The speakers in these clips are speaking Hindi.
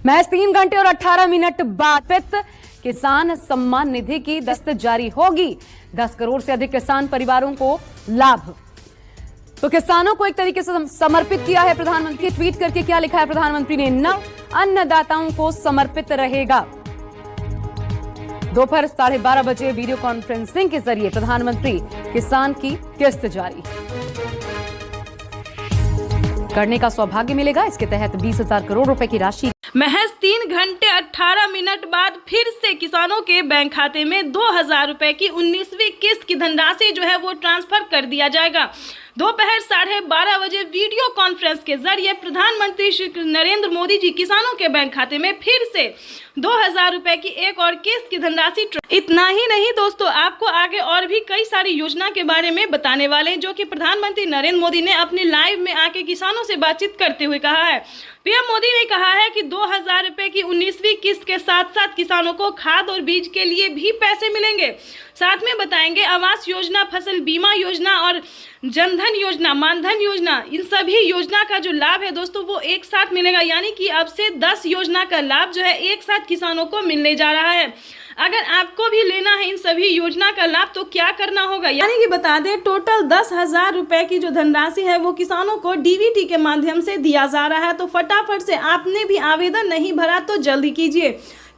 महज 3 घंटे और 18 मिनट बाद किसान सम्मान निधि की दस्त जारी होगी। 10 करोड़ से अधिक किसान परिवारों को लाभ। तो किसानों को एक तरीके से समर्पित किया है प्रधानमंत्री। ट्वीट करके क्या लिखा है प्रधानमंत्री ने? नव अन्नदाताओं को समर्पित रहेगा। दोपहर 12:30 बजे वीडियो कॉन्फ्रेंसिंग के जरिए प्रधानमंत्री किसान की किस्त जारी करने का सौभाग्य मिलेगा। इसके तहत 20,000 करोड़ रुपए की राशि। महज 3 घंटे 18 मिनट बाद फिर से किसानों के बैंक खाते में 2,000 रुपए की 19वीं किस्त की धनराशि जो है वो ट्रांसफर कर दिया जाएगा। दोपहर 12:30 बजे वीडियो कॉन्फ्रेंस के जरिए प्रधानमंत्री श्री नरेंद्र मोदी जी किसानों के बैंक खाते में फिर से 2,000 रुपए की एक और किस्त की धनराशि। इतना ही नहीं दोस्तों, आपको आगे और भी कई सारी योजना के बारे में बताने वाले हैं जो कि प्रधानमंत्री नरेंद्र मोदी ने अपने लाइव में आके किसानों से बातचीत करते हुए कहा है। पीएम मोदी ने कहा है कि 2,000 रुपए की 19वीं किस्त के साथ साथ किसानों को खाद और बीज के लिए भी पैसे मिलेंगे। साथ में बताएंगे आवास योजना, फसल बीमा योजना और जनधन योजना, मानधन योजना, इन सभी योजना का जो लाभ है दोस्तों वो एक साथ मिलेगा। यानी कि अब से 10 योजना का लाभ जो है एक साथ किसानों को मिलने जा रहा है। अगर आपको भी लेना है इन सभी योजना का लाभ तो क्या करना होगा, यानी कि बता दें टोटल 10,000 रुपए की जो धनराशि है वो किसानों को डीबीटी के माध्यम से दिया जा रहा है। तो फटाफट से आपने भी आवेदन नहीं भरा तो जल्दी कीजिए।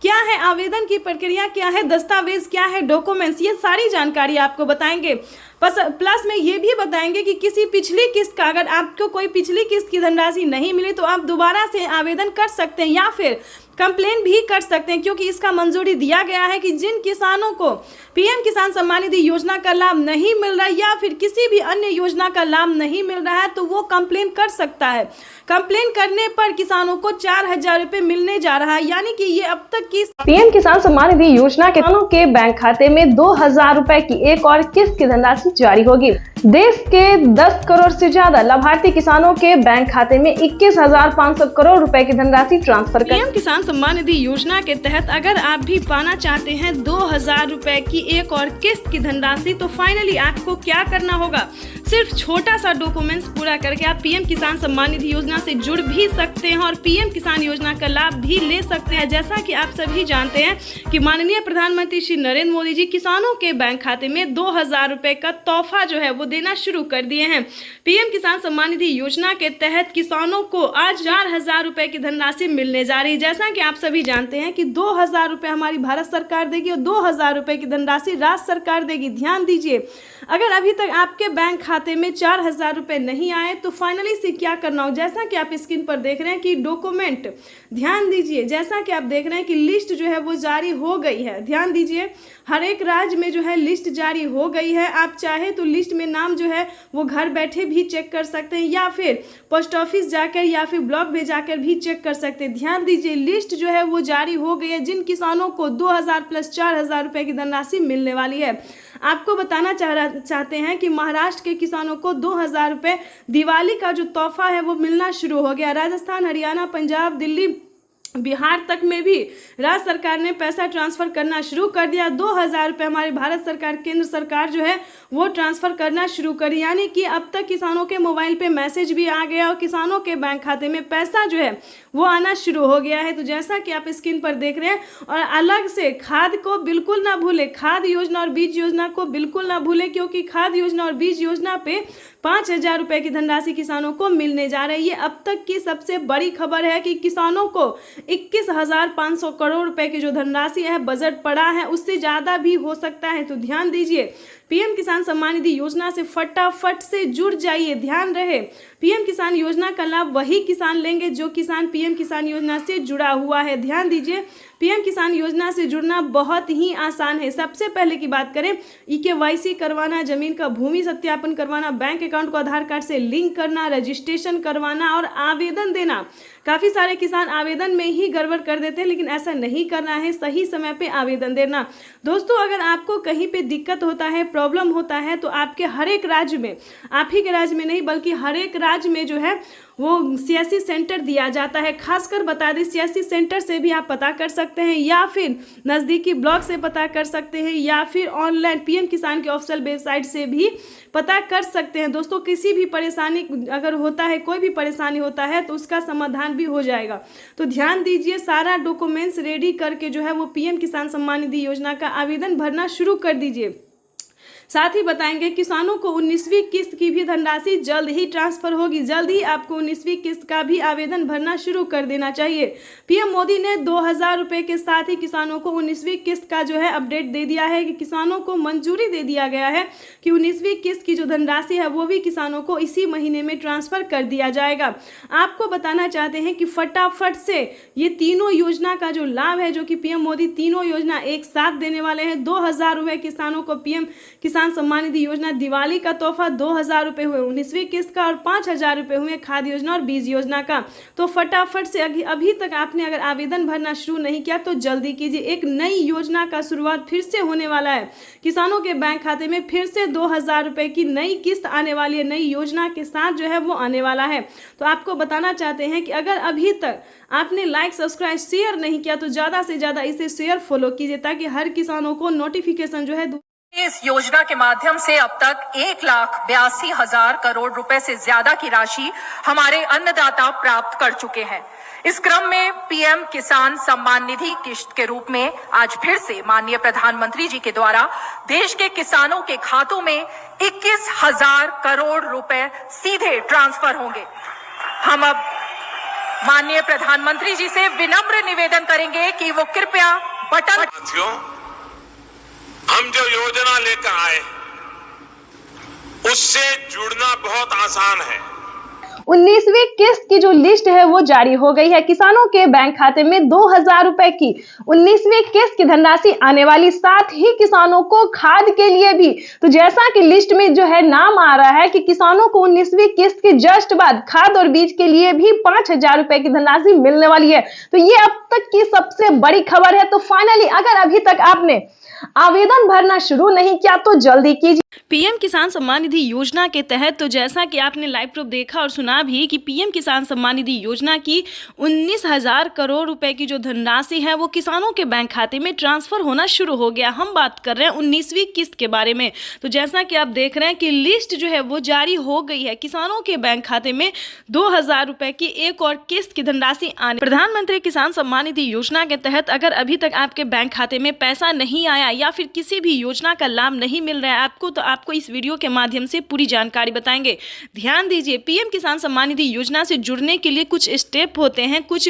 क्या है आवेदन की प्रक्रिया, क्या है दस्तावेज, क्या है डॉक्यूमेंट्स, ये सारी जानकारी आपको बताएंगे। प्लस में ये भी बताएंगे कि किसी पिछली किस्त का अगर आपको कोई पिछली किस्त की धनराशि नहीं मिली तो आप दोबारा से आवेदन कर सकते हैं या फिर कंप्लेन भी कर सकते हैं, क्योंकि इसका मंजूरी दिया गया है कि जिन किसानों को पीएम किसान सम्मान निधि योजना का लाभ नहीं मिल रहा है या फिर किसी भी अन्य योजना का लाभ नहीं मिल रहा है तो वो कंप्लेन कर सकता है। कंप्लेन करने पर किसानों को 4,000 रुपए मिलने जा रहा है। यानी कि ये अब तक की पीएम किसान सम्मान निधि योजना के किसानों के बैंक खाते में 2,000 रुपए की एक और किस्त की धनराशि जारी होगी। देश के 10 करोड़ से ज्यादा लाभार्थी किसानों के बैंक खाते में 21,500 करोड़ रुपए की धनराशि ट्रांसफर कर। पीएम किसान सम्मान निधि योजना के तहत अगर आप भी पाना चाहते हैं 2,000 रुपए की एक और किस्त की धनराशि तो फाइनली आपको क्या करना होगा, सिर्फ छोटा सा डॉक्यूमेंट्स पूरा करके आप पीएम किसान सम्मान निधि योजना से जुड़ भी सकते हैं और पीएम किसान योजना का लाभ भी ले सकते हैं। जैसा कि आप सभी जानते हैं कि माननीय प्रधानमंत्री श्री नरेंद्र मोदी जी किसानों के बैंक खाते में 2,000 रुपए का तोहफा जो है वो देना शुरू कर दिए हैं। पीएम किसान सम्मान निधि योजना के तहत किसानों को आज 4,000 रुपए की धनराशि मिलने जा रही है। जैसा कि आप सभी जानते हैं कि 2,000 रुपए हमारी भारत सरकार देगी और 2,000 रुपए की धनराशि राज्य सरकार देगी। ध्यान दीजिए, अगर अभी तक आपके बैंक खाते में 4,000 रुपए नहीं आए तो फाइनली से क्या करना हो, जैसा कि आप स्क्रीन पर देख रहे हैं कि डॉक्यूमेंट, ध्यान दीजिए, जैसा कि आप देख रहे हैं कि लिस्ट जो है वो जारी हो गई है। ध्यान दीजिए, हर एक राज्य में जो है लिस्ट जारी हो गई है। आप चाहे तो लिस्ट में नाम जो है वो घर बैठे भी चेक कर सकते हैं या फिर पोस्ट ऑफिस जाकर या फिर ब्लॉक में जाकर भी चेक कर सकते हैं। ध्यान दीजिए, लिस्ट जो है वो जारी हो गई है जिन किसानों को 2,000 प्लस 4,000 रुपए की धनराशि मिलने वाली है। आपको बताना चाहते हैं कि महाराष्ट्र के किसानों को 2,000 रुपए दिवाली का जो तोहफा है वो मिलना शुरू हो गया। राजस्थान, हरियाणा, पंजाब, दिल्ली, बिहार तक में भी राज्य सरकार ने पैसा ट्रांसफर करना शुरू कर दिया। 2,000 रुपए हमारी भारत सरकार, केंद्र सरकार जो है वो ट्रांसफर करना शुरू करी। यानी कि अब तक किसानों के मोबाइल पे मैसेज भी आ गया और किसानों के बैंक खाते में पैसा जो है वो आना शुरू हो गया है। तो जैसा कि आप स्क्रीन पर देख रहे हैं, और अलग से खाद को बिल्कुल ना भूले, खाद योजना और बीज योजना को बिल्कुल ना भूले, क्योंकि खाद योजना और बीज योजना पे 5,000 रुपए की धनराशि किसानों को मिलने जा रही है। ये अब तक की सबसे बड़ी खबर है कि किसानों को 21,500 करोड़ रुपए की जो धनराशि है बजट पड़ा है, उससे ज्यादा भी हो सकता है। तो ध्यान दीजिए, पीएम किसान सम्मान निधि योजना से फटाफट से जुड़ जाइए। ध्यान रहे, पीएम किसान योजना का लाभ वही किसान लेंगे जो किसान पीएम किसान योजना से जुड़ा हुआ है। ध्यान दीजिए, पीएम किसान योजना से जुड़ना बहुत ही आसान है। सबसे पहले की बात करें, केवाईसी करवाना, जमीन का भूमि सत्यापन करवाना, बैंक अकाउंट को आधार कार्ड से लिंक करना, रजिस्ट्रेशन करवाना और आवेदन देना। काफी सारे किसान आवेदन में ही गड़बड़ कर देते हैं, लेकिन ऐसा नहीं करना है, सही समय पे आवेदन देना। दोस्तों, अगर आपको कहीं पे दिक्कत होता है, प्रॉब्लम होता है तो आपके हर एक राज्य में, आप ही के राज्य में नहीं बल्कि हर एक राज्य में जो है वो CSC सेंटर दिया जाता है। खासकर बता दें CSC सेंटर से भी आप पता कर सकते हैं या फिर नज़दीकी ब्लॉक से पता कर सकते हैं या फिर ऑनलाइन PM किसान के ऑफिशियल वेबसाइट से भी पता कर सकते हैं। दोस्तों किसी भी परेशानी अगर होता है, कोई भी परेशानी होता है तो उसका समाधान भी हो जाएगा। तो ध्यान दीजिए, सारा डॉक्यूमेंट्स रेडी करके जो है वो PM किसान सम्मान निधि योजना का आवेदन भरना शुरू कर दीजिए। साथ ही बताएंगे किसानों को 19वीं किस्त की भी धनराशि जल्द ही ट्रांसफर होगी। जल्द ही आपको 19वीं किस्त का भी आवेदन भरना शुरू कर देना चाहिए। PM मोदी ने 2000 रुपये के साथ ही किसानों को 19वीं किस्त का जो है अपडेट दे दिया है कि किसानों को मंजूरी दे दिया गया है कि 19वीं किस्त की जो धनराशि है वो भी किसानों को इसी महीने में ट्रांसफर कर दिया जाएगा। आपको बताना चाहते हैं कि फटाफट से ये तीनों योजना का जो लाभ है, जो कि PM मोदी तीनों योजना एक साथ देने वाले हैं। 2000 रुपये किसानों को PM किसान सम्मान निधि योजना दिवाली का तोहफा 2000 रुपये हुए 19वीं किस्त का और 5000 रुपये हुए खाद योजना और बीज योजना का। तो फटाफट से अभी तक आपने अगर आवेदन भरना शुरू नहीं किया तो जल्दी कीजिए। एक नई योजना का शुरुआत फिर से होने वाला है। किसानों के बैंक खाते में फिर से 2000 रुपये की नई किस्त आने वाली है। नई योजना के साथ जो है वो आने वाला है। तो आपको बताना चाहते हैं कि अगर अभी तक आपने लाइक, सब्सक्राइब, शेयर नहीं किया तो ज़्यादा से ज़्यादा इसे शेयर फॉलो कीजिए ताकि हर किसानों को नोटिफिकेशन जो है। इस योजना के माध्यम से अब तक 1,82,000 करोड़ रुपए से ज्यादा की राशि हमारे अन्नदाता प्राप्त कर चुके हैं। इस क्रम में PM किसान सम्मान निधि किस्त के रूप में आज फिर से माननीय प्रधानमंत्री जी के द्वारा देश के किसानों के खातों में 21,000 करोड़ रुपए सीधे ट्रांसफर होंगे। हम अब माननीय प्रधानमंत्री जी से विनम्र निवेदन करेंगे कि वो कृपया बटन। हम जो योजना लेकर आए उससे जुड़ना बहुत आसान है। 19वीं किस्त की जो लिस्ट है वो जारी हो गई है। किसानों के बैंक खाते में 2000 रुपए की 19वीं किस्त की धनराशि आने वाली, साथ ही किसानों को खाद के लिए भी। तो जैसा कि लिस्ट में जो है नाम आ रहा है कि किसानों को 19वीं किस्त के जस्ट बाद खाद और बीज के लिए भी 5000 रुपए की धनराशि मिलने वाली है। तो ये अब तक की सबसे बड़ी खबर है। तो फाइनली अगर अभी तक आपने आवेदन भरना शुरू नहीं किया तो जल्दी कीजिए। PM किसान सम्मान निधि योजना के तहत तो जैसा कि आपने लाइव प्रूफ देखा और सुना भी कि PM किसान सम्मान निधि योजना की 19,000 करोड़ रुपए की जो धनराशि है वो किसानों के बैंक खाते में ट्रांसफर होना शुरू हो गया। हम बात कर रहे हैं 19वीं किस्त के बारे में। तो जैसा कि आप देख रहे हैं कि लिस्ट जो है वो जारी हो गई है। किसानों के बैंक खाते में 2000 रुपए की एक और किस्त की धनराशि आने। प्रधानमंत्री किसान सम्मान निधि योजना के तहत अगर अभी तक आपके बैंक खाते में पैसा नहीं आया या फिर किसी भी योजना का लाभ नहीं मिल रहा है आपको, तो आपको इस वीडियो के माध्यम से पूरी जानकारी बताएंगे। ध्यान दीजिए, PM किसान सम्मान निधि योजना से जुड़ने के लिए कुछ स्टेप होते हैं, कुछ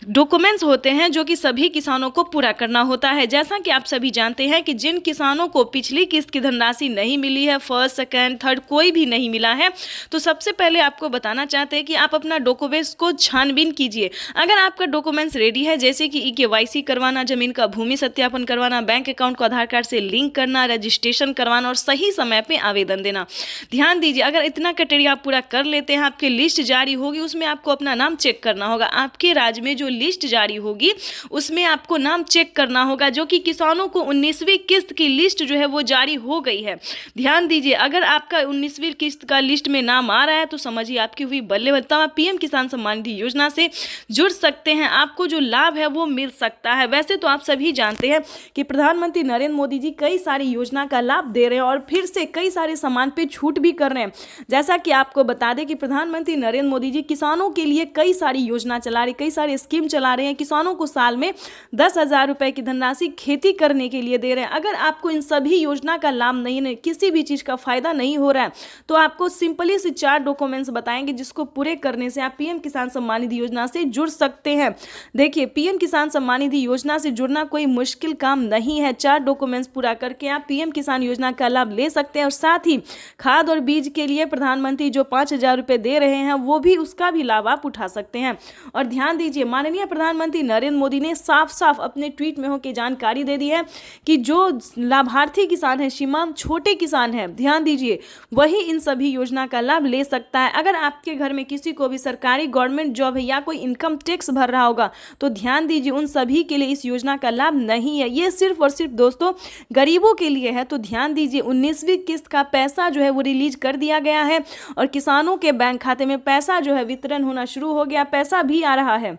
डॉक्यूमेंट्स होते हैं जो कि सभी किसानों को पूरा करना होता है। जैसा कि आप सभी जानते हैं कि जिन किसानों को पिछली किस्त की धनराशि नहीं मिली है, फर्स्ट, सेकेंड, थर्ड कोई भी नहीं मिला है, तो सबसे पहले आपको बताना चाहते हैं कि आप अपना डॉक्यूमेंट्स को छानबीन कीजिए। अगर आपका डॉक्यूमेंट्स रेडी है, जैसे कि EKYC करवाना, जमीन का भूमि सत्यापन करवाना, बैंक अकाउंट को आधार कार्ड से लिंक करना, रजिस्ट्रेशन करवाना और सही समय पे आवेदन देना। ध्यान दीजिए, अगर इतना क्राइटेरिया आप पूरा कर लेते हैं, आपकी लिस्ट जारी होगी, उसमें आपको अपना नाम चेक करना होगा। आपके राज्य में जो लिस्ट जारी होगी उसमें आपको नाम चेक करना होगा, जो कि किसानों को 19वीं किस्त की लिस्ट जो है वो जारी हो गई है। ध्यान दीजिए, अगर आपका 19वीं किस्त का लिस्ट में नाम आ रहा है तो समझिए आपकी हुई बल्ले बल्ले। आप PM किसान सम्मान निधि योजना से जुड़ सकते हैं, आपको जो लाभ है वो मिल सकता है। वैसे तो आप सभी जानते हैं कि प्रधानमंत्री नरेंद्र मोदी जी कई सारी योजना का लाभ दे रहे हैं और फिर से कई सारे सामान पे छूट भी कर रहे हैं। जैसा कि आपको बता दें कि प्रधानमंत्री नरेंद्र मोदी जी किसानों के लिए कई सारी योजना चला रहे, कई सारे स्कीम चला रहे हैं। किसानों को साल में 10,000 रुपए की धनराशि खेती करने के लिए दे रहे हैं। अगर आपको इन सभी योजना का लाभ नहीं, किसी भी चीज़ का फायदा नहीं हो रहा है, तो आपको सिंपली से 4 डॉक्यूमेंट्स बताएंगे जिसको पूरे करने से आप PM किसान सम्मान निधि योजना से जुड़ सकते हैं। देखिए, PM किसान सम्मान निधि योजना से जुड़ना कोई मुश्किल काम नहीं है। 4 डॉक्यूमेंट्स पूरा करके आप PM किसान योजना का लाभ ले सकते हैं और साथ ही खाद और बीज के लिए प्रधानमंत्री जो 5,000 रुपए दे रहे हैं वो भी, उसका भी लाभ आप उठा सकते हैं। और ध्यान दीजिए, माननीय प्रधानमंत्री नरेंद्र मोदी ने साफ साफ अपने ट्वीट में होकर जानकारी दे दी है कि जो लाभार्थी किसान है, सीमांत छोटे किसान है, ध्यान दीजिए, वही इन सभी योजना का लाभ ले सकता है। अगर आपके घर में किसी को भी सरकारी गवर्नमेंट जॉब है या कोई इनकम टैक्स भर रहा होगा तो ध्यान दीजिए, उन सभी के लिए इस योजना का लाभ नहीं है। ये सिर्फ और सिर्फ दोस्तों गरीबों के लिए है। तो ध्यान दीजिए, 19वीं किस्त का पैसा जो है वो रिलीज कर दिया गया है और किसानों के बैंक खाते खाते में पैसा जो है वितरण होना शुरू हो गया, पैसा भी आ रहा है।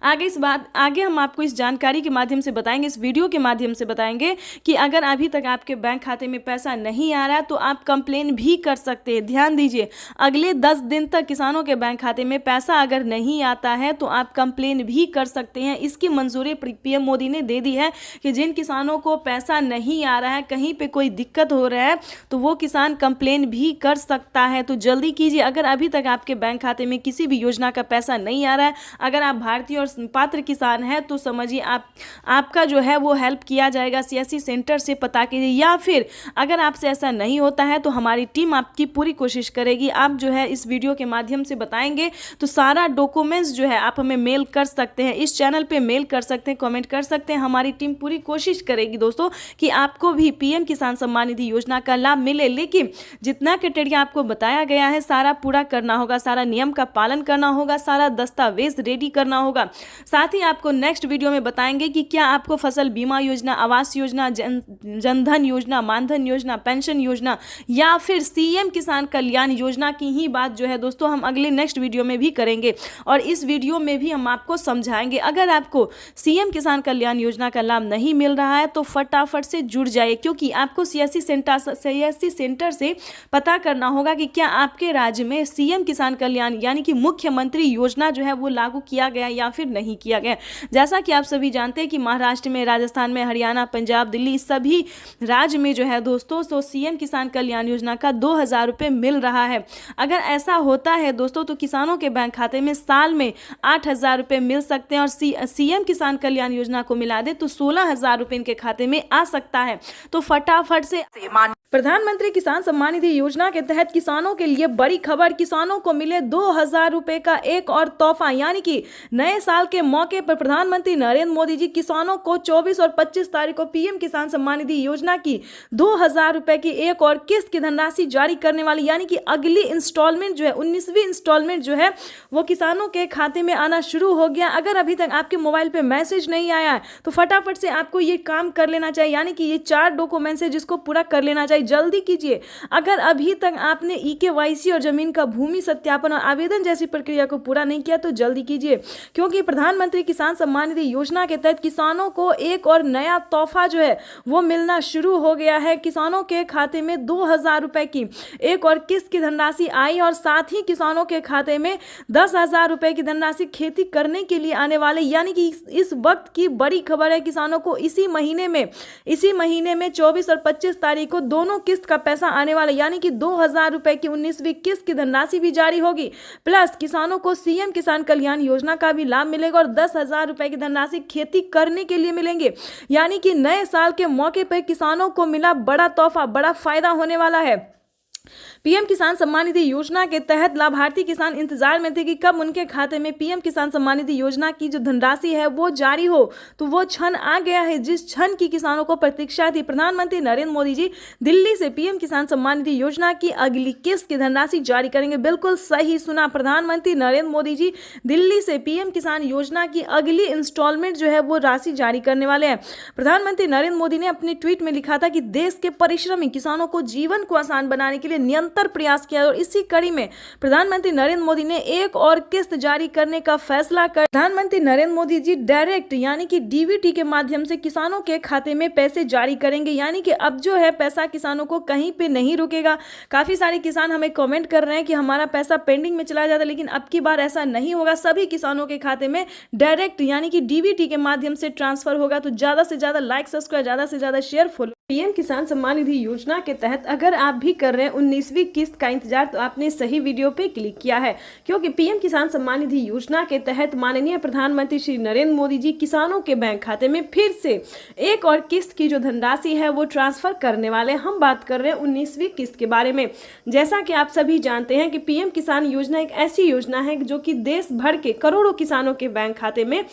आगे हम आपको इस जानकारी के माध्यम से बताएंगे, इस वीडियो के माध्यम से बताएंगे कि अगर अभी तक आपके बैंक खाते में पैसा नहीं आ रहा है तो आप कंप्लेन भी कर सकते हैं। ध्यान दीजिए, अगले 10 दिन तक किसानों के बैंक खाते में पैसा अगर नहीं आता है तो आप कंप्लेन भी कर सकते हैं। इसकी मंजूरी पीएम मोदी ने दे दी है कि जिन किसानों को पैसा नहीं आ रहा है, कहीं पर कोई दिक्कत हो रहा है, तो वो किसान कंप्लेन भी कर सकता है। तो जल्दी कीजिए, अगर अभी तक आपके बैंक खाते में किसी भी योजना का पैसा नहीं आ रहा है, अगर आप भारतीय और पात्र किसान है तो समझिए आपका जो है वो हेल्प किया जाएगा। सीएससी सेंटर से पता कीजिए, या फिर अगर आपसे ऐसा नहीं होता है तो हमारी टीम आपकी पूरी कोशिश करेगी। आप जो है इस वीडियो के माध्यम से बताएंगे तो सारा डॉक्यूमेंट्स जो है आप हमें मेल कर सकते हैं, इस चैनल पे मेल कर सकते हैं, कमेंट कर सकते हैं। हमारी टीम पूरी कोशिश करेगी दोस्तों कि आपको भी पीएम किसान सम्मान निधि योजना का लाभ मिले। लेकिन जितना क्राइटेरिया आपको बताया गया है सारा पूरा करना होगा, सारा नियम का पालन करना होगा, सारा दस्तावेज रेडी करना होगा। साथ ही आपको नेक्स्ट वीडियो में बताएंगे कि क्या आपको फसल बीमा योजना, आवास योजना, जनधन योजना, मानधन योजना, पेंशन योजना या फिर सीएम किसान कल्याण योजना की ही बात जो है दोस्तों हम अगले नेक्स्ट वीडियो में भी करेंगे। और इस वीडियो में भी हम आपको समझाएंगे, अगर आपको सीएम किसान कल्याण योजना का लाभ नहीं मिल रहा है तो फटाफट से जुड़ जाइए, क्योंकि आपको सीएससी सेंटर से पता करना होगा कि क्या आपके राज्य में सीएम किसान कल्याण यानी कि मुख्यमंत्री योजना जो है वो लागू किया गया या फिर नहीं किया गया। जैसा कि आप सभी जानते हैं कि महाराष्ट्र में, राजस्थान में, हरियाणा, पंजाब, दिल्ली सभी राज्य में जो है दोस्तों तो सीएम किसान कल्याण योजना का 2000 रुपये मिल रहा है। अगर ऐसा होता है दोस्तों तो किसानों के बैंक खाते में साल में 8000 रुपये मिल सकते हैं, और सीएम किसान कल्याण योजना को मिला दे तो 16000 रुपये इनके खाते में आ सकता है। तो फटाफट से प्रधानमंत्री किसान सम्मान निधि योजना के तहत किसानों के लिए बड़ी खबर, किसानों को मिले 2000 रुपए का एक और तोहफा। यानी कि नए साल के मौके पर प्रधानमंत्री नरेंद्र मोदी जी किसानों को 24 और 25 तारीख को पीएम किसान सम्मान निधि योजना की 2000 रुपए की एक और किस्त की धनराशि जारी करने वाली, यानी कि अगली इंस्टॉलमेंट जो है 19वीं इंस्टॉलमेंट जो है वो किसानों के खाते में आना शुरू हो गया। अगर अभी तक आपके मोबाइल पे मैसेज नहीं आया है तो फटाफट से आपको ये काम कर लेना चाहिए, यानी कि ये 4 डॉक्यूमेंट्स है जिसको पूरा कर लेना चाहिए। जल्दी कीजिए, अगर अभी तक आपने EKYC और जमीन का भूमि सत्यापन और आवेदन जैसी प्रक्रिया को पूरा नहीं किया तो जल्दी कीजिए, क्योंकि प्रधानमंत्री किसान सम्मान निधि योजना के तहत किसानों को एक और नया तोहफा जो है वो मिलना शुरू हो गया है। किसानों के खाते में 2000 रुपए की एक और किस्त की धनराशि आई, और साथ ही किसानों के खाते में 10,000 रुपए की धनराशि खेती करने के लिए आने वाले, यानी कि इस वक्त की बड़ी खबर है। किसानों को इसी महीने में 24 और 25 तारीख को दोनों किस्त का पैसा आने वाला, यानी कि 2000 रुपए की 19वीं किस्त की धनराशि भी जारी होगी। प्लस किसानों को सीएम किसान कल्याण योजना का भी लाभ मिलेगा और 10,000 रुपए की धनराशि खेती करने के लिए मिलेंगे। यानी कि नए साल के मौके पर किसानों को मिला बड़ा तोहफा, बड़ा फायदा होने वाला है। पीएम किसान सम्मान निधि योजना के तहत लाभार्थी किसान इंतजार में थे कि कब उनके खाते में पीएम किसान सम्मान निधि योजना की जो धनराशि है वो जारी हो, तो वो क्षण आ गया है जिस क्षण की किसानों को प्रतीक्षा थी। प्रधानमंत्री नरेंद्र मोदी जी दिल्ली से पीएम किसान सम्मान निधि योजना की अगली किस्त की धनराशि जारी करेंगे। बिल्कुल सही सुना, प्रधानमंत्री नरेंद्र मोदी जी दिल्ली से पीएम किसान योजना की अगली इंस्टॉलमेंट जो है वो राशि जारी करने वाले हैं। प्रधानमंत्री नरेंद्र मोदी ने अपने ट्वीट में लिखा था कि देश के परिश्रमी किसानों को जीवन को आसान बनाने के लिए निरंतर प्रयास किया, और इसी कड़ी में प्रधानमंत्री नरेंद्र मोदी ने एक और किस्त जारी करने का फैसला कर प्रधानमंत्री नरेंद्र मोदी जी डायरेक्ट यानी कि डीबीटी के माध्यम से किसानों के खाते में पैसे जारी करेंगे। यानी कि अब जो है पैसा किसानों को कहीं पे नहीं रुकेगा। काफी सारे किसान हमें कमेंट कर रहे हैं कि हमारा पैसा पेंडिंग में चला जाता है, लेकिन अब की बार ऐसा नहीं होगा। सभी किसानों के खाते में डायरेक्ट यानी कि डीबीटी के माध्यम से ट्रांसफर होगा। तो ज्यादा से ज्यादा लाइक, सब्सक्राइब, ज्यादा से ज्यादा शेयर, फॉलो। पीएम किसान सम्मान निधि योजना के तहत अगर आप भी कर रहे हैं 19वीं किस्त का इंतजार तो आपने सही वीडियो पे क्लिक किया है, क्योंकि पीएम किसान सम्मान निधि योजना के तहत माननीय प्रधानमंत्री श्री नरेंद्र मोदी जी किसानों के बैंक खाते में फिर से एक और किस्त की जो धनराशि है वो ट्रांसफर करने वाले। हम बात कर रहे हैं 19वीं किस्त के बारे में। जैसा कि आप सभी जानते हैं कि पीएम किसान योजना एक ऐसी योजना है जो कि देश भर के करोड़ों किसानों के बैंक खाते में,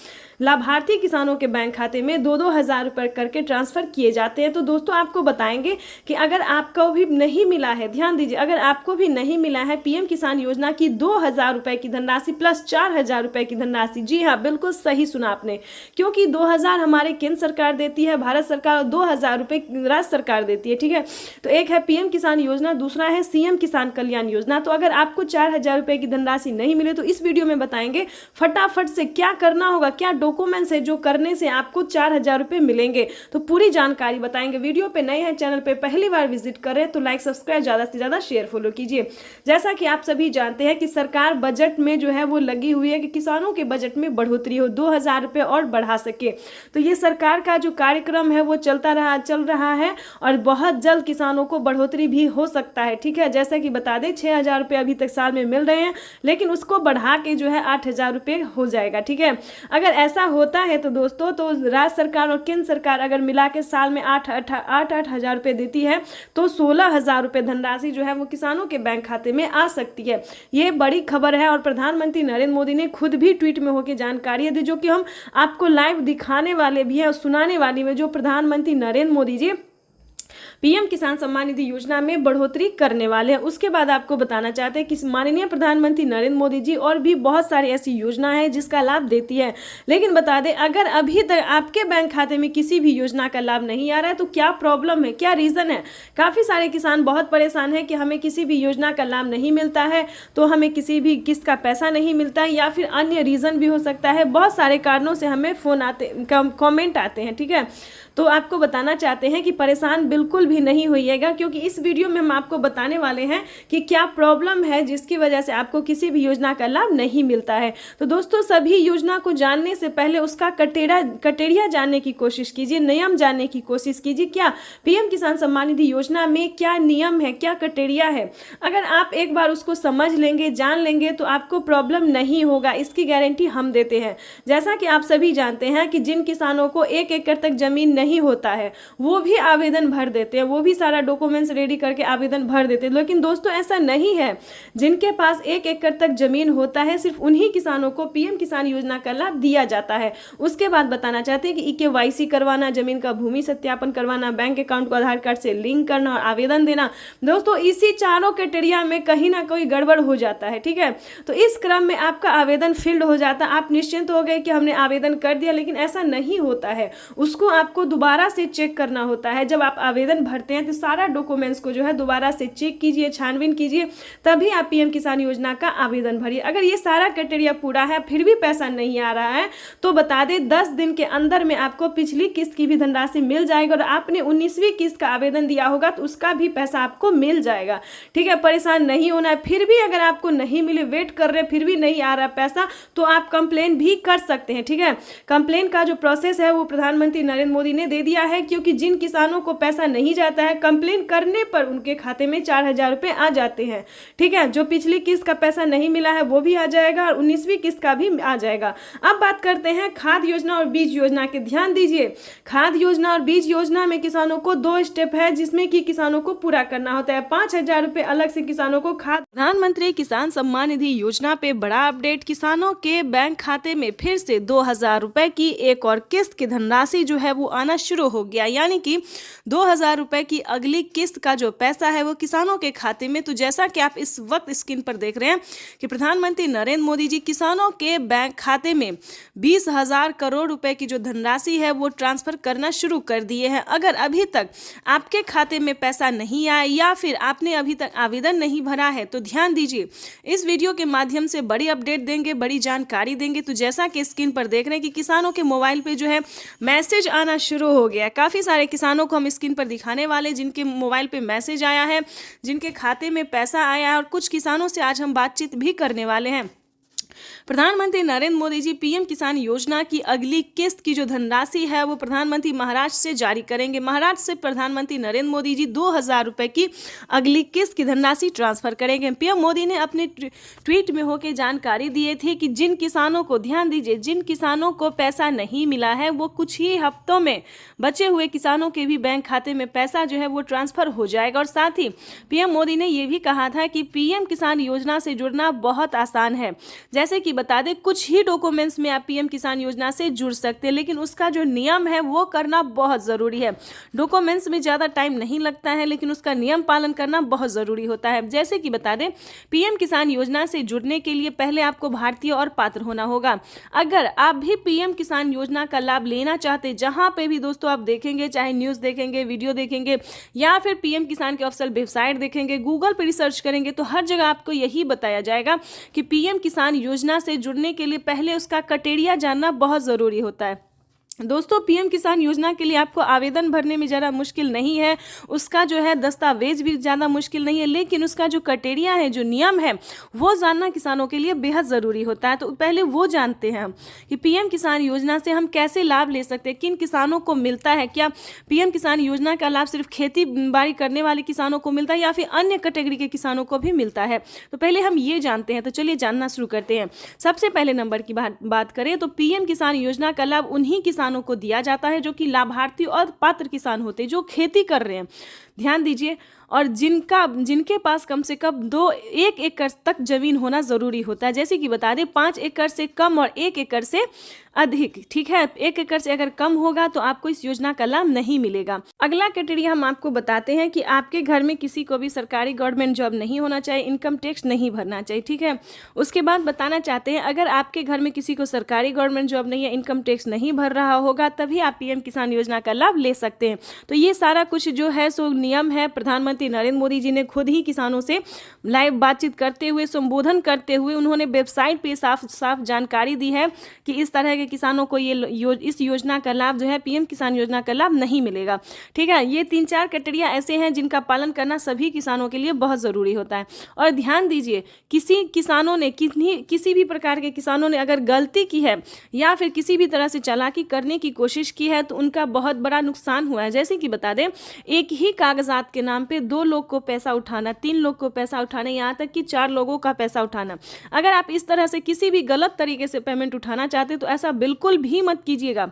लाभार्थी किसानों के बैंक खाते में 2-2 हज़ार रुपए करके ट्रांसफर किए जाते हैं। तो दोस्तों आपको बताएंगे कि अगर आपको भी नहीं मिला है, ध्यान दीजिए, अगर आपको भी नहीं मिला है पीएम किसान योजना की 2,000 रुपए की धनराशि प्लस 4,000 रुपए की धनराशि, जी हाँ बिल्कुल सही सुना आपने, क्योंकि 2,000 हमारे केंद्र सरकार देती है, भारत सरकार, और 2,000 रुपए राज्य सरकार देती है। ठीक है, तो एक है पीएम किसान योजना, दूसरा है सीएम किसान कल्याण योजना। तो अगर आपको 4,000 रुपए की धनराशि नहीं मिले तो इस वीडियो में बताएंगे फटाफट से क्या करना होगा, क्या डॉक्यूमेंट्स है जो करने से आपको 4,000 रुपए मिलेंगे, तो पूरी जानकारी बताएंगे। वीडियो पे नए हैं, चैनल पे पहली बार विजिट कर रहे हैं तो लाइक सब्सक्राइब ज्यादा से ज्यादा शेयर फॉलो कीजिए। जैसा कि आप सभी जानते हैं कि सरकार बजट में जो है वो लगी हुई है कि किसानों के बजट में बढ़ोतरी हो, 2,000 रुपए और बढ़ा सके। तो ये सरकार का जो कार्यक्रम है वो चल रहा है और बहुत जल्द किसानों को बढ़ोतरी भी हो सकता है। ठीक है, जैसा कि बता दें 6,000 रुपए अभी तक साल में मिल रहे हैं, लेकिन उसको बढ़ा के जो है 8,000 रुपए हो जाएगा। ठीक है, अगर ऐसा होता है तो दोस्तों, तो राज्य सरकार और केंद्र सरकार अगर मिला के साल में 8,000 रुपए देती है तो 16,000 रुपए धनराशि जो है वो किसानों के बैंक खाते में आ सकती है। ये बड़ी खबर है और प्रधानमंत्री नरेंद्र मोदी ने खुद भी ट्वीट में होकर जानकारी दी, जो कि हम आपको लाइव दिखाने वाले भी हैं और सुनाने वाली में, जो प्रधानमंत्री नरेंद्र मोदी जी पीएम किसान सम्मान निधि योजना में बढ़ोतरी करने वाले हैं। उसके बाद आपको बताना चाहते हैं कि माननीय प्रधानमंत्री नरेंद्र मोदी जी और भी बहुत सारी ऐसी योजना है जिसका लाभ देती है, लेकिन बता दें अगर अभी तक आपके बैंक खाते में किसी भी योजना का लाभ नहीं आ रहा है तो क्या प्रॉब्लम है, क्या रीजन है। काफी सारे किसान बहुत परेशान है कि हमें किसी भी योजना का लाभ नहीं मिलता है, तो हमें किसी भी किस्त का पैसा नहीं मिलता है, या फिर अन्य रीजन भी हो सकता है। बहुत सारे कारणों से हमें फोन आते, कमेंट आते हैं। ठीक है, तो आपको बताना चाहते हैं कि परेशान बिल्कुल भी नहीं होइएगा, क्योंकि इस वीडियो में हम आपको बताने वाले हैं कि क्या प्रॉब्लम है जिसकी वजह से आपको किसी भी योजना का लाभ नहीं मिलता है। तो दोस्तों, सभी योजना को जानने से पहले उसका कटेरिया जानने की कोशिश कीजिए, नियम जानने की कोशिश कीजिए। क्या पीएम किसान सम्मान निधि योजना में क्या नियम है, क्या कटेरिया है, अगर आप एक बार उसको समझ लेंगे, जान लेंगे तो आपको प्रॉब्लम नहीं होगा, इसकी गारंटी हम देते हैं। जैसा कि आप सभी जानते हैं कि जिन किसानों को 1 एकड़ तक जमीन नहीं होता है वो भी आवेदन भर देते हैं, वो भी सारा डॉक्यूमेंट्स रेडी करके आवेदन भर देते हैं। लेकिन दोस्तों ऐसा नहीं है, जिनके पास 1 एकड़ तक जमीन होता है सिर्फ उन्हीं किसानों को पीएम किसान योजना का लाभ दिया जाता है। उसके बाद बताना चाहते हैं कि केवाईसी करवाना, जमीन का भूमि सत्यापन करवाना, बैंक अकाउंट को आधार कार्ड से लिंक करना और आवेदन देना। दोस्तों इसी चारों क्राइटेरिया में कहीं ना कोई गड़बड़ हो जाता है। ठीक है, तो इस क्रम में आपका आवेदन फील्ड हो जाता है, आप निश्चिंत हो गए कि हमने आवेदन कर दिया, लेकिन ऐसा नहीं होता है। उसको आपको दोबारा से चेक करना होता है। जब आप आवेदन भरते हैं तो सारा डॉक्यूमेंट्स को जो है दोबारा से चेक कीजिए, छानबीन कीजिए, तभी आप पीएम किसान योजना का आवेदन भरिए। अगर ये सारा क्राइटेरिया पूरा है फिर भी पैसा नहीं आ रहा है तो बता दें 10 दिन के अंदर में आपको पिछली किस्त की भी धनराशि मिल जाएगी, और आपने 19वीं किस्त का आवेदन दिया होगा तो उसका भी पैसा आपको मिल जाएगा। ठीक है, परेशान नहीं होना है। फिर भी अगर आपको नहीं मिले, वेट कर रहे फिर भी नहीं आ रहा पैसा, तो आप कंप्लेन भी कर सकते हैं। ठीक है, कंप्लेन का जो प्रोसेस है वो प्रधानमंत्री नरेंद्र मोदी ने दे दिया है, क्योंकि जिन किसानों को पैसा नहीं जाता है कंप्लेन करने पर उनके खाते में 4,000 रुपए आ जाते हैं। ठीक है, जो पिछली किस्त का पैसा नहीं मिला है वो भी आ जाएगा और 19वीं किस्त का भी आ जाएगा। अब बात करते हैं खाद योजना और बीज योजना के। ध्यान दीजिए, खाद योजना और बीज योजना में किसानों को 2 स्टेप है जिसमें कि किसानों को पूरा करना होता है। 5,000 रुपए अलग से किसानों को खाद। प्रधानमंत्री किसान सम्मान निधि योजना पे बड़ा अपडेट, किसानों के बैंक खाते में फिर से 2,000 रुपए की एक और किस्त की धनराशि जो है वो आना शुरू हो गया, यानी कि 2,000 रुपए की अगली किस्त का जो पैसा है वो किसानों के खाते में। तो जैसा कि आप इस वक्त स्क्रीन पर देख रहे हैं कि प्रधानमंत्री नरेंद्र मोदी जी किसानों के बैंक खाते में 20,000 करोड़ रुपए की जो धनराशि है वो ट्रांसफर करना शुरू कर दिए हैं। अगर अभी तक आपके खाते में पैसा नहीं आया या फिर आपने अभी तक आवेदन नहीं भरा है तो ध्यान दीजिए, इस वीडियो के माध्यम से बड़ी अपडेट देंगे, बड़ी जानकारी देंगे। तो जैसा कि स्क्रीन पर देख रहे हैं कि किसानों के मोबाइल पे जो है मैसेज आना शुरू हो गया। काफी सारे किसानों को हम स्क्रीन पर दिखाने वाले जिनके मोबाइल पे मैसेज आया है, जिनके खाते में पैसा आया है, और कुछ किसानों से आज हम बातचीत भी करने वाले हैं। प्रधानमंत्री नरेंद्र मोदी जी पीएम किसान योजना की अगली किस्त की जो धनराशि है वो प्रधानमंत्री महाराष्ट्र से जारी करेंगे। महाराष्ट्र से प्रधानमंत्री नरेंद्र मोदी जी 2,000 रुपए की अगली किस्त की धनराशि ट्रांसफर करेंगे। पीएम मोदी ने अपने ट्वीट में होकर जानकारी दिए थे कि जिन किसानों को, ध्यान दीजिए, जिन किसानों को पैसा नहीं मिला है वो कुछ ही हफ्तों में बचे हुए किसानों के भी बैंक खाते में पैसा जो है वो ट्रांसफर हो जाएगा। और साथ ही पीएम मोदी ने यह भी कहा था कि पीएम किसान योजना से जुड़ना बहुत आसान है। जैसे जैसे कि बता दें कुछ ही डॉक्यूमेंट्स में आप पीएम किसान योजना से जुड़ सकते हैं, लेकिन उसका जो नियम है वो करना बहुत ज़रूरी है। डॉक्यूमेंट्स में ज़्यादा टाइम नहीं लगता है, लेकिन उसका नियम पालन करना बहुत ज़रूरी होता है। जैसे कि बता दें पीएम किसान योजना से जुड़ने के लिए पहले आपको भारतीय और पात्र होना होगा। अगर आप भी पीएम किसान योजना का लाभ लेना चाहते, जहां पे भी दोस्तों आप देखेंगे, चाहे न्यूज़ देखेंगे, वीडियो देखेंगे या फिर पीएम किसान के ऑफिशियल वेबसाइट देखेंगे, गूगल पर रिसर्च करेंगे, तो हर जगह आपको यही बताया जाएगा कि पीएम किसान योजना से जुड़ने के लिए पहले उसका क्राइटेरिया जानना बहुत ज़रूरी होता है। दोस्तों पीएम किसान योजना के लिए आपको आवेदन भरने में ज़्यादा मुश्किल नहीं है, उसका जो है दस्तावेज भी ज़्यादा मुश्किल नहीं है, लेकिन उसका जो क्राइटेरिया है, जो नियम है, वो जानना किसानों के लिए बेहद ज़रूरी होता है। तो पहले वो जानते हैं हम कि पीएम किसान योजना से हम कैसे लाभ ले सकते हैं, किन किसानों को मिलता है, क्या पीएम किसान योजना का लाभ सिर्फ खेती बाड़ी करने वाले किसानों को मिलता है या फिर अन्य कैटेगरी के किसानों को भी मिलता है। तो पहले हम ये जानते हैं। तो चलिए जानना शुरू करते हैं। सबसे पहले नंबर की बात करें तो पीएम किसान योजना का लाभ उन्हीं किसानों को दिया जाता है जो कि लाभार्थी और पात्र किसान होते हैं, जो खेती कर रहे हैं। ध्यान दीजिए, और जिनके पास कम से कम 1 एकड़ तक जमीन होना जरूरी होता है। जैसे कि बता दें 5 एकड़ से कम और 1 एकड़ से अधिक, ठीक है। 1 एकड़ से अगर कम होगा तो आपको इस योजना का लाभ नहीं मिलेगा। अगला क्राइटेरिया हम आपको बताते हैं कि आपके घर में किसी को भी सरकारी गवर्नमेंट जॉब नहीं होना चाहिए, इनकम टैक्स नहीं भरना चाहिए, ठीक है। उसके बाद बताना चाहते हैं अगर आपके घर में किसी को सरकारी गवर्नमेंट जॉब नहीं है, इनकम टैक्स नहीं भर रहा होगा, तभी आप पीएम किसान योजना का लाभ ले सकते हैं। तो ये सारा कुछ जो है सो नियम है। प्रधानमंत्री नरेंद्र मोदी जी ने खुद ही किसानों से लाइव बातचीत करते हुए, संबोधन करते हुए उन्होंने वेबसाइट पे साफ साफ जानकारी दी है कि इस तरह के किसानों को इस योजना का लाभ जो है पीएम किसान योजना का लाभ नहीं मिलेगा, ठीक है। ये 3-4 क्राइटेरिया ऐसे हैं जिनका पालन करना सभी किसानों के लिए बहुत ज़रूरी होता है। और ध्यान दीजिए, किसी भी प्रकार के किसानों ने अगर गलती की है या फिर किसी भी तरह से चालाकी करने की कोशिश की है तो उनका बहुत बड़ा नुकसान हुआ है। जैसे कि बता दें एक ही कागजात के नाम पे 2 लोग को पैसा उठाना, 3 लोग को पैसा उठाना, यहाँ तक कि 4 लोगों का पैसा उठाना। अगर आप इस तरह से किसी भी गलत तरीके से पेमेंट उठाना चाहते तो ऐसा बिल्कुल भी मत कीजिएगा,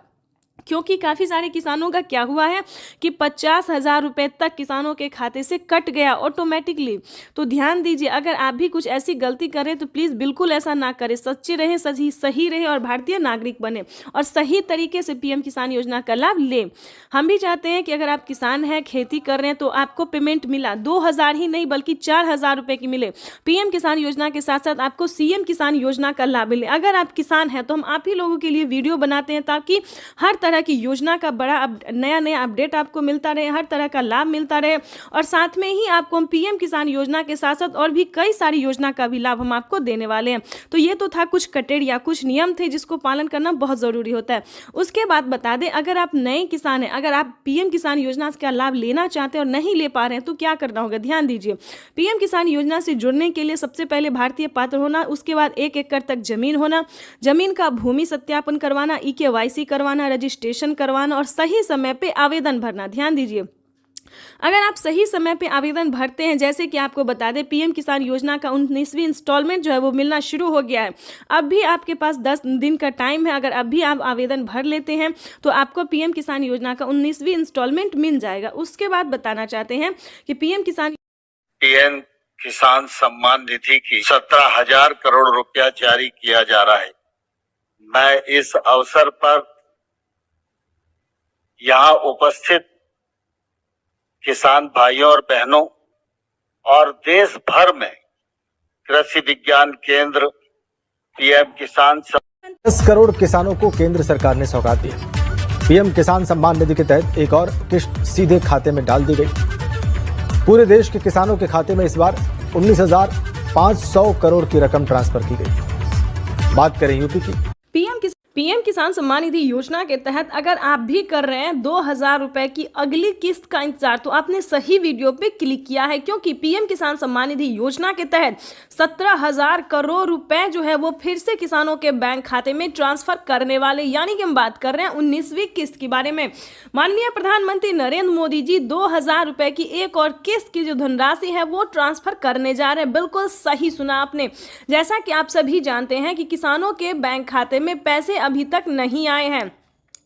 क्योंकि काफ़ी सारे किसानों का क्या हुआ है कि 50,000 रुपये तक किसानों के खाते से कट गया ऑटोमेटिकली। तो ध्यान दीजिए, अगर आप भी कुछ ऐसी गलती करें तो प्लीज़ बिल्कुल ऐसा ना करें। सच्चे रहें, सही रहे और भारतीय नागरिक बने और सही तरीके से पीएम किसान योजना का लाभ लें। हम भी चाहते हैं कि अगर आप किसान हैं, खेती कर रहे हैं, तो आपको पेमेंट मिला 2,000 ही नहीं बल्कि 4,000 रुपये की मिले। पीएम किसान योजना के साथ साथ आपको सीएम किसान योजना का लाभ मिले। अगर आप किसान हैं तो हम आप ही लोगों के लिए वीडियो बनाते हैं ताकि हर तरह की योजना का बड़ा नया अपडेट आपको मिलता रहे, हर तरह का लाभ मिलता रहे। और साथ में ही आपको हम पीएम किसान योजना के साथ साथ और भी कई सारी योजना का भी लाभ हम आपको देने वाले हैं। तो ये तो था कुछ क्राइटेरिया, कुछ नियम थे जिसको पालन करना बहुत ज़रूरी होता है। उसके बाद बता दें अगर आप नए किसान हैं, अगर आप पीएम किसान योजना का लाभ लेना चाहते हैं और नहीं ले पा रहे हैं तो क्या करना होगा। ध्यान दीजिए, पीएम किसान योजना से जुड़ने के लिए सबसे पहले भारतीय पात्र होना, उसके बाद 1 एकड़ तक जमीन होना, जमीन का भूमि सत्यापन करवाना, EKYC करवाना, रजिस्ट्रेशन करवाना और सही समय पे आवेदन भरना। ध्यान दीजिए, अगर आप सही समय पे आवेदन भरते हैं, जैसे कि आपको बता दें पीएम किसान योजना का 19वीं इंस्टॉलमेंट जो है वो मिलना शुरू हो गया है। अब भी आपके पास 10 दिन का टाइम है। अगर अब भी आप आवेदन भर लेते हैं तो आपको पीएम किसान योजना का 19वीं इंस्टॉलमेंट मिल जाएगा। उसके बाद बताना चाहते हैं कि पीएम किसान सम्मान निधि की 17,000 करोड़ रुपया जारी किया जा रहा है। मैं इस अवसर पर यहाँ उपस्थित किसान भाइयों और बहनों और देश भर में कृषि विज्ञान केंद्र पीएम किसान 10 करोड़ किसानों को केंद्र सरकार ने सौगात दी। पीएम किसान सम्मान निधि के तहत एक और किस्त सीधे खाते में डाल दी गई। पूरे देश के किसानों के खाते में इस बार 19,500 करोड़ की रकम ट्रांसफर की गई। बात करें यूपी की। पीएम किसान सम्मान निधि योजना के तहत अगर आप भी कर रहे हैं 2,000 रुपए की अगली किस्त का इंतजार, तो आपने सही वीडियो पे क्लिक किया है, क्योंकि पीएम किसान सम्मान निधि योजना के तहत 17,000 करोड़ रुपए जो है वो फिर से किसानों के बैंक खाते में ट्रांसफर करने वाले, यानी कि हम बात कर रहे हैं 19वीं किस्त के बारे में। माननीय प्रधानमंत्री नरेंद्र मोदी जी 2,000 रुपए की एक और किस्त की जो धनराशि है वो ट्रांसफर करने जा रहे हैं। बिल्कुल सही सुना आपने। जैसा कि आप सभी जानते हैं कि किसानों के बैंक खाते में पैसे अभी तक नहीं आए हैं।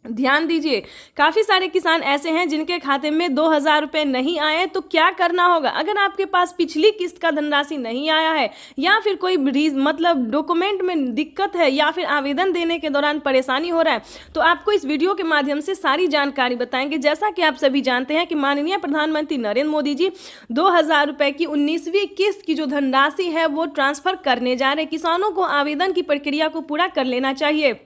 ध्यान दीजिए, काफ़ी सारे किसान ऐसे हैं जिनके खाते में 2,000 रुपये नहीं आए, तो क्या करना होगा? अगर आपके पास पिछली किस्त का धनराशि नहीं आया है या फिर कोई मतलब डॉक्यूमेंट में दिक्कत है या फिर आवेदन देने के दौरान परेशानी हो रहा है, तो आपको इस वीडियो के माध्यम से सारी जानकारी बताएंगे। जैसा कि आप सभी जानते हैं कि माननीय प्रधानमंत्री नरेंद्र मोदी जी 2,000 रुपये की 19वीं किस्त की जो धनराशि है वो ट्रांसफर करने जा रहे हैं। किसानों को आवेदन की प्रक्रिया को पूरा कर लेना चाहिए।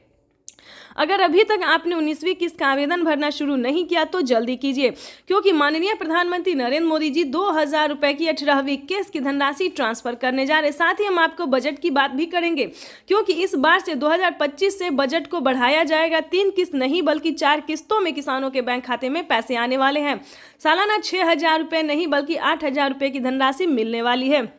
अगर अभी तक आपने 19वीं किस्त का आवेदन भरना शुरू नहीं किया तो जल्दी कीजिए, क्योंकि माननीय प्रधानमंत्री नरेंद्र मोदी जी 2,000 रुपये की 18वीं किस्त की धनराशि ट्रांसफर करने जा रहे हैं। साथ ही हम आपको बजट की बात भी करेंगे, क्योंकि इस बार से 2025 से बजट को बढ़ाया जाएगा। 3 किस्त नहीं बल्कि 4 किस्तों में किसानों के बैंक खाते में पैसे आने वाले हैं। सालाना 6,000 रुपये नहीं बल्कि 8,000 रुपये की धनराशि मिलने वाली है।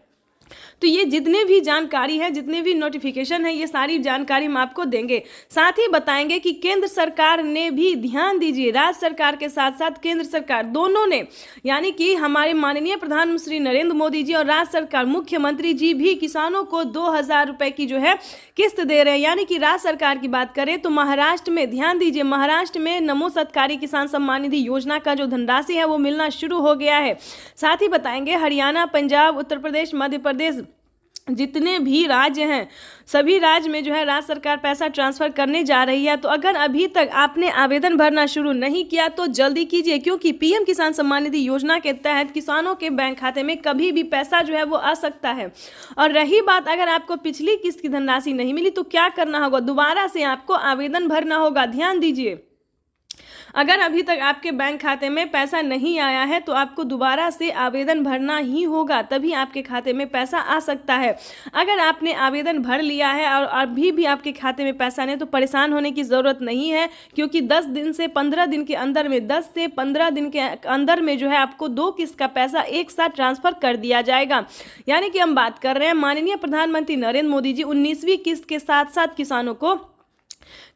तो ये जितने भी जानकारी है, जितने भी नोटिफिकेशन है, ये सारी जानकारी हम आपको देंगे। साथ ही बताएंगे कि केंद्र सरकार ने भी, ध्यान दीजिए, राज्य सरकार के साथ साथ केंद्र सरकार दोनों ने, यानी कि हमारे माननीय प्रधानमंत्री नरेंद्र मोदी जी और राज्य सरकार मुख्यमंत्री जी भी किसानों को 2,000 रुपये की जो है किस्त दे रहे हैं। यानी कि राज्य सरकार की बात करें तो महाराष्ट्र में, ध्यान दीजिए, महाराष्ट्र में नमो सत्कारी किसान सम्मान निधि योजना का जो धनराशि है वो मिलना शुरू हो गया है। साथ ही बताएंगे हरियाणा, पंजाब, उत्तर प्रदेश, मध्य प्रदेश, जितने भी राज्य हैं सभी राज्य में जो है राज्य सरकार पैसा ट्रांसफर करने जा रही है। तो अगर अभी तक आपने आवेदन भरना शुरू नहीं किया तो जल्दी कीजिए, क्योंकि पीएम किसान सम्मान निधि योजना के तहत किसानों के बैंक खाते में कभी भी पैसा जो है वो आ सकता है। और रही बात, अगर आपको पिछली किस्त की धनराशि नहीं मिली तो क्या करना होगा? दोबारा से आपको आवेदन भरना होगा। ध्यान दीजिए, अगर अभी तक आपके बैंक खाते में पैसा नहीं आया है तो आपको दोबारा से आवेदन भरना ही होगा, तभी आपके खाते में पैसा आ सकता है। अगर आपने आवेदन भर लिया है और अभी भी आपके खाते में पैसा नहीं तो परेशान होने की ज़रूरत नहीं है, क्योंकि 10 दिन से 15 दिन के अंदर में, 10 से 15 दिन के अंदर में जो है आपको 2 किस्त का पैसा एक साथ ट्रांसफ़र कर दिया जाएगा। यानी कि हम बात कर रहे हैं माननीय प्रधानमंत्री नरेंद्र मोदी जी 19वीं किस्त के साथ साथ किसानों को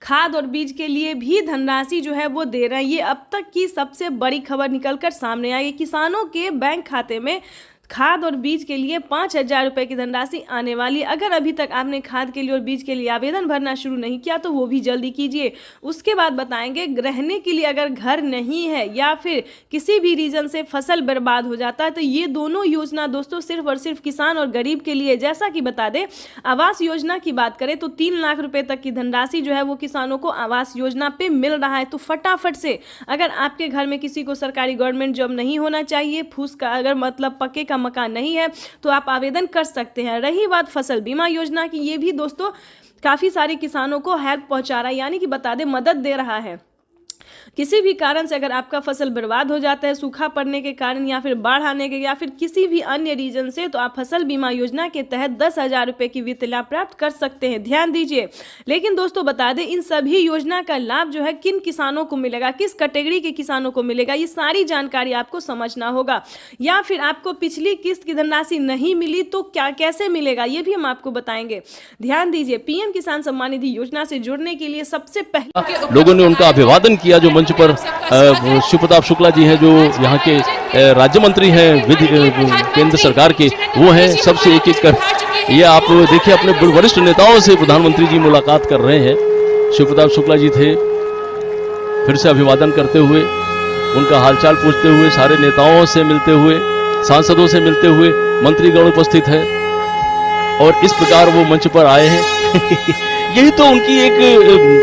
खाद और बीज के लिए भी धनराशि जो है वो दे रहे हैं। ये अब तक की सबसे बड़ी खबर निकलकर सामने आई। किसानों के बैंक खाते में खाद और बीज के लिए 5,000 रुपये की धनराशि आने वाली। अगर अभी तक आपने खाद के लिए और बीज के लिए आवेदन भरना शुरू नहीं किया तो वो भी जल्दी कीजिए। उसके बाद बताएंगे रहने के लिए अगर घर नहीं है या फिर किसी भी रीजन से फसल बर्बाद हो जाता है तो ये दोनों योजना दोस्तों सिर्फ और सिर्फ किसान और गरीब के लिए। जैसा कि बता दें, आवास योजना की बात करें तो 3 लाख रुपये तक की धनराशि जो है वो किसानों को आवास योजना पे मिल रहा है। तो फटाफट से, अगर आपके घर में किसी को सरकारी गवर्नमेंट जॉब नहीं होना चाहिए, फूस का अगर मतलब पक्के का मकान नहीं है तो आप आवेदन कर सकते हैं। रही बात फसल बीमा योजना की, ये भी दोस्तों काफी सारे किसानों को हेल्प पहुंचा रहा है, यानी कि बता दें मदद दे रहा है। किसी भी कारण से अगर आपका फसल बर्बाद हो जाता है, सूखा पड़ने के कारण या फिर बाढ़ आने के या फिर किसी भी अन्य रीजन से, तो आप फसल बीमा योजना के तहत 10,000 रुपये की वित्त लाभ प्राप्त कर सकते हैं। ध्यान दीजिए, लेकिन दोस्तों बता दें इन सभी योजना का लाभ जो है किन किसानों को मिलेगा, किस कैटेगरी के किसानों को मिलेगा, ये सारी जानकारी आपको समझना होगा। या फिर आपको पिछली किस्त की धनराशि नहीं मिली तो क्या कैसे मिलेगा, ये भी हम आपको बताएंगे। ध्यान दीजिए, पीएम किसान सम्मान निधि योजना से जुड़ने के लिए सबसे पहले लोगों ने उनका अभिवादन किया। जो मंच पर शिव प्रताप शुक्ला जी हैं, जो यहाँ के राज्य मंत्री हैं केंद्र सरकार के, वो हैं सबसे एक एक कर। ये आप देखिए अपने वरिष्ठ नेताओं से प्रधानमंत्री जी मुलाकात कर रहे हैं। शिव प्रताप शुक्ला जी थे, फिर से अभिवादन करते हुए, उनका हालचाल पूछते हुए, सारे नेताओं से मिलते हुए, सांसदों से मिलते हुए, मंत्रीगण उपस्थित है और इस प्रकार वो मंच पर आए हैं। यही तो उनकी एक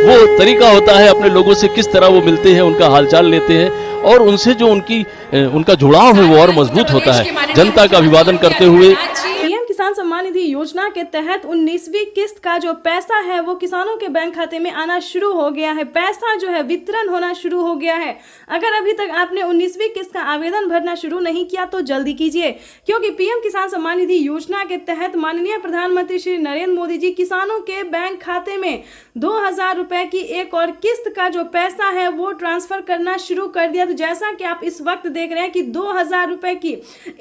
वो तरीका होता है, अपने लोगों से किस तरह वो मिलते हैं, उनका हालचाल लेते हैं और उनसे जो उनका जुड़ाव है वो और मजबूत होता है। जनता का अभिवादन करते हुए पीएम किसान सम्मान निधि योजना के तहत 19वीं किस्त का जो पैसा है वो किसानों के बैंक खाते में आना शुरू हो गया है। पैसा जो है वितरण होना शुरू हो गया है। अगर अभी तक आपने 19वीं किस्त का आवेदन भरना शुरू नहीं किया तो जल्दी कीजिए, क्योंकि पीएम किसान सम्मान निधि योजना के तहत माननीय प्रधानमंत्री श्री नरेंद्र मोदी जी किसानों के बैंक खाते में 2,000 रुपए की एक और किस्त का जो पैसा है वो ट्रांसफर करना शुरू कर दिया। तो जैसा कि आप इस वक्त देख रहे हैं कि 2,000 रुपए की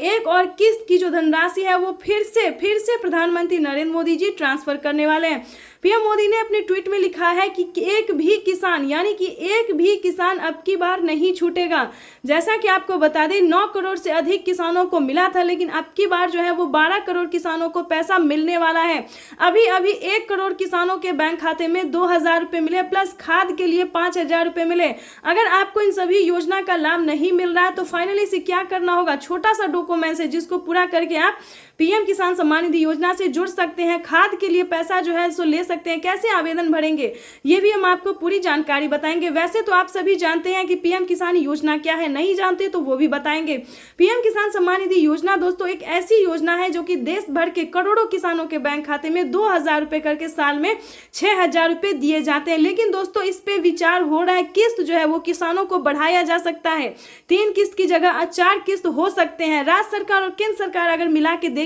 एक और किस्त की जो धनराशि है वो फिर से प्रधानमंत्री नरेंद्र मोदी जी ट्रांसफर करने वाले हैं। पीएम मोदी ने अपने ट्वीट में लिखा है कि एक भी किसान, यानी कि एक भी किसान अब की बार नहीं छूटेगा। जैसा कि आपको बता दें 9 करोड़ से अधिक किसानों को मिला था, लेकिन अब की बार जो है वो 12 करोड़ किसानों को पैसा मिलने वाला है। अभी 1 करोड़ किसानों के बैंक खाते में 2,000 रुपए मिले, प्लस खाद के लिए 5,000 रुपए मिले। अगर आपको इन सभी योजना का लाभ नहीं मिल रहा है तो फाइनली इसे क्या करना होगा? छोटा सा डॉक्यूमेंट है जिसको पूरा करके आप पीएम किसान सम्मान निधि योजना से जुड़ सकते हैं। खाद के लिए पैसा जो है सो ले सकते हैं। कैसे आवेदन भरेंगे ये भी हम आपको पूरी जानकारी बताएंगे। वैसे तो आप सभी जानते हैं कि पीएम किसान योजना क्या है, नहीं जानते तो वो भी बताएंगे। पीएम किसान सम्मान निधि योजना दोस्तों एक ऐसी योजना है जो कि देश भर के करोड़ों किसानों के बैंक खाते में 2,000 रुपए करके साल में 6,000 रुपए दिए जाते हैं। लेकिन दोस्तों इस पे विचार हो रहा है, किस्त जो है वो किसानों को बढ़ाया जा सकता है। 3 किस्त की जगह 4 किस्त हो सकते हैं। राज्य सरकार और केंद्र सरकार अगर मिला के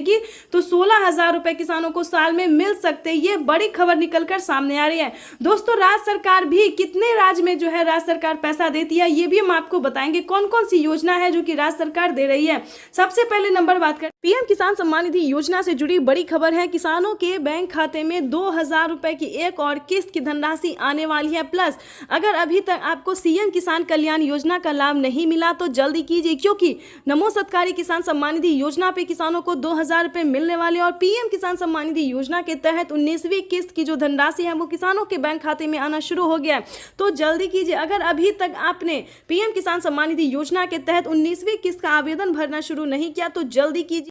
तो 16,000 रुपए किसानों को साल में मिल सकते हैं। ये बड़ी खबर निकलकर सामने आ रही है। दोस्तों राज्य सरकार भी कितने राज्य में जो है राज्य सरकार पैसा देती है ये भी हम आपको बताएंगे। कौन कौन सी योजना है जो कि राज्य सरकार दे रही है। सबसे पहले नंबर बात करें पीएम किसान सम्मान निधि योजना से जुड़ी बड़ी खबर है। किसानों के बैंक खाते में 2,000 रुपए की एक और किस्त की धनराशि आने वाली है। प्लस अगर अभी तक आपको सीएम किसान कल्याण योजना का लाभ नहीं मिला तो जल्दी कीजिए, क्योंकि नमो सत्कारी किसान सम्मान निधि योजना पे किसानों को 2,000 रुपए मिलने वाले और पीएम किसान सम्मान निधि योजना के तहत 19वीं किस्त की जो धनराशि है वो किसानों के बैंक खाते में आना शुरू हो गया है। तो जल्दी कीजिए। अगर अभी तक आपने पीएम किसान सम्मान निधि योजना के तहत 19वीं किस्त का आवेदन भरना शुरू नहीं किया तो जल्दी कीजिए।